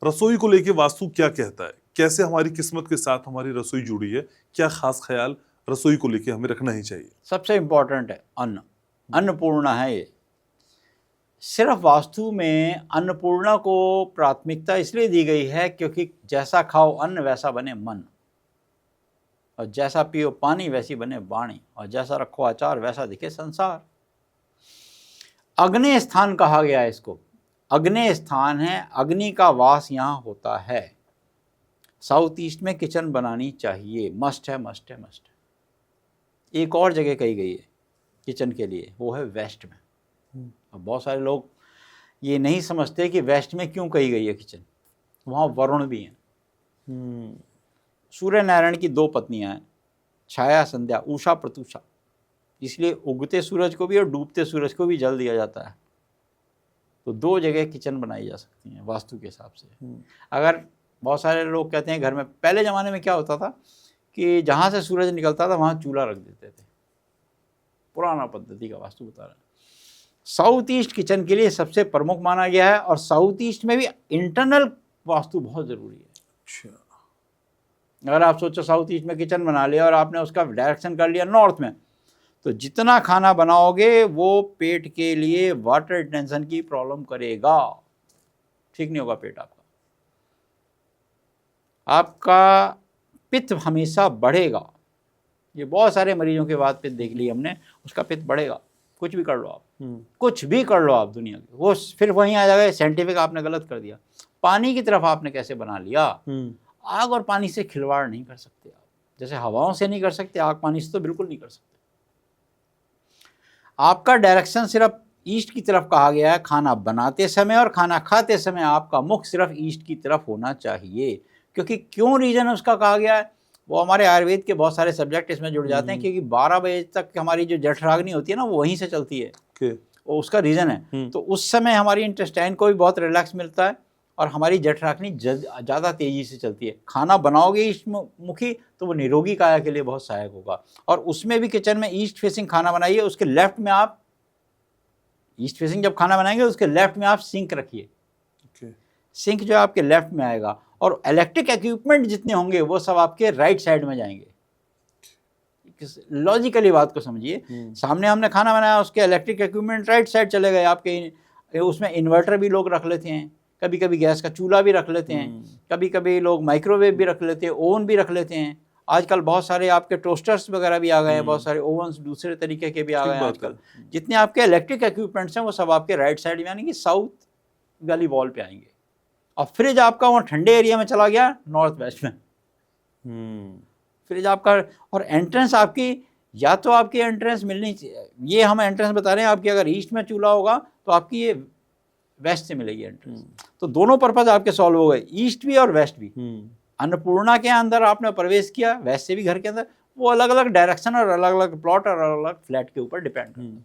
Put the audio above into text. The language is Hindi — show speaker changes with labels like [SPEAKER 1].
[SPEAKER 1] रसोई को लेके वास्तु क्या कहता है, कैसे हमारी किस्मत के साथ हमारी रसोई जुड़ी है, क्या खास ख्याल रसोई को लेके हमें रखना ही चाहिए?
[SPEAKER 2] सबसे इम्पोर्टेंट है अन्न, अन्नपूर्णा है ये। सिर्फ वास्तु में अन्नपूर्णा को प्राथमिकता इसलिए दी गई है क्योंकि जैसा खाओ अन्न वैसा बने मन, और जैसा पियो पानी वैसी बने वाणी, और जैसा रखो आचार वैसा दिखे संसार। अग्नि स्थान कहा गया है इसको। अग्नि स्थान है, अग्नि का वास यहाँ होता है। साउथ ईस्ट में किचन बनानी चाहिए, मस्ट है, मस्ट है, मस्ट है। एक और जगह कही गई है किचन के लिए, वो है वेस्ट में। अब बहुत सारे लोग ये नहीं समझते कि वेस्ट में क्यों कही गई है किचन। वहाँ वरुण भी हैं। सूर्य नारायण की दो पत्नियां हैं, छाया संध्या, उषा प्रतुषा, इसलिए उगते सूरज को भी और डूबते सूरज को भी जल दिया जाता है। तो दो जगह किचन बनाई जा सकती हैं वास्तु के हिसाब से। अगर बहुत सारे लोग कहते हैं घर में, पहले ज़माने में क्या होता था कि जहाँ से सूरज निकलता था वहाँ चूल्हा रख देते थे। पुराना पद्धति का वास्तु बता रहे हैं। साउथ ईस्ट किचन के लिए सबसे प्रमुख माना गया है, और साउथ ईस्ट में भी इंटरनल वास्तु बहुत ज़रूरी है।
[SPEAKER 1] अच्छा,
[SPEAKER 2] अगर आप सोचो साउथ ईस्ट में किचन बना लिया और आपने उसका डायरेक्शन कर लिया नॉर्थ में, तो जितना खाना बनाओगे वो पेट के लिए वाटर रिटेंशन की प्रॉब्लम करेगा, ठीक नहीं होगा पेट आपका। आपका पित्त हमेशा बढ़ेगा। ये बहुत सारे मरीजों के बाद पित्त देख ली हमने, उसका पित्त बढ़ेगा। कुछ भी कर लो आप, कुछ भी कर लो आप दुनिया की, वो फिर वहीं आ जाएगा साइंटिफिक आपने गलत कर दिया। पानी की तरफ आपने कैसे बना लिया। आग और पानी से खिलवाड़ नहीं कर सकते आप, जैसे हवाओं से नहीं कर सकते, आग पानी से तो बिल्कुल नहीं कर सकते। आपका डायरेक्शन सिर्फ ईस्ट की तरफ कहा गया है। खाना बनाते समय और खाना खाते समय आपका मुख सिर्फ ईस्ट की तरफ होना चाहिए। क्योंकि क्यों रीज़न उसका कहा गया है, वो हमारे आयुर्वेद के बहुत सारे सब्जेक्ट इसमें जुड़ जाते हैं। क्योंकि 12 बजे तक हमारी जो जठराग्नि होती है ना, वो वहीं से चलती है। वो उसका रीज़न है। तो उस समय हमारी इंटेस्टाइन को भी बहुत रिलैक्स मिलता है और हमारी जठराग्नि ज़्यादा तेज़ी से चलती है। खाना बनाओगे ईस्ट मुखी तो वो निरोगी काया के लिए बहुत सहायक होगा। और उसमें भी किचन में ईस्ट फेसिंग खाना बनाइए, उसके लेफ्ट में आप ईस्ट फेसिंग जब खाना बनाएंगे उसके लेफ्ट में आप सिंक रखिए। सिंक जो आपके लेफ्ट में आएगा, और इलेक्ट्रिक इक्विपमेंट जितने होंगे वो सब आपके राइट साइड में जाएंगे। लॉजिकली बात को समझिए। सामने हमने खाना बनाया, उसके इलेक्ट्रिक इक्विपमेंट राइट साइड चले गए आपके। उसमें इन्वर्टर भी लोग रख लेते हैं, कभी कभी गैस का चूल्हा भी रख लेते हैं, कभी कभी लोग माइक्रोवेव भी रख लेते हैं, ओवन भी रख लेते हैं। आजकल बहुत सारे आपके टोस्टर्स वगैरह भी आ गए हैं, बहुत सारे ओवन्स दूसरे तरीके के भी आ गए हैं आजकल। जितने आपके इलेक्ट्रिक इक्विपमेंट्स हैं वो सब आपके राइट साइड यानी कि साउथ वाली वॉल पे आएंगे। और फ्रिज आपका वहाँ ठंडे एरिया में चला गया नॉर्थ वेस्ट में। फ्रिज आपका, और एंट्रेंस आपकी, या तो आपकी एंट्रेंस मिलनी चाहिए, ये हम एंट्रेंस बता रहे हैं आपकी, अगर ईस्ट में चूल्हा होगा तो आपकी ये वेस्ट से मिलेगी एंट्रेंस। तो दोनों पर्पज आपके सॉल्व हो गए, ईस्ट भी और वेस्ट भी। अन्नपूर्णा के अंदर आपने प्रवेश किया, वेस्ट से भी घर के अंदर, वो अलग अलग डायरेक्शन और अलग अलग प्लॉट और अलग अलग फ्लैट के ऊपर डिपेंड करता है।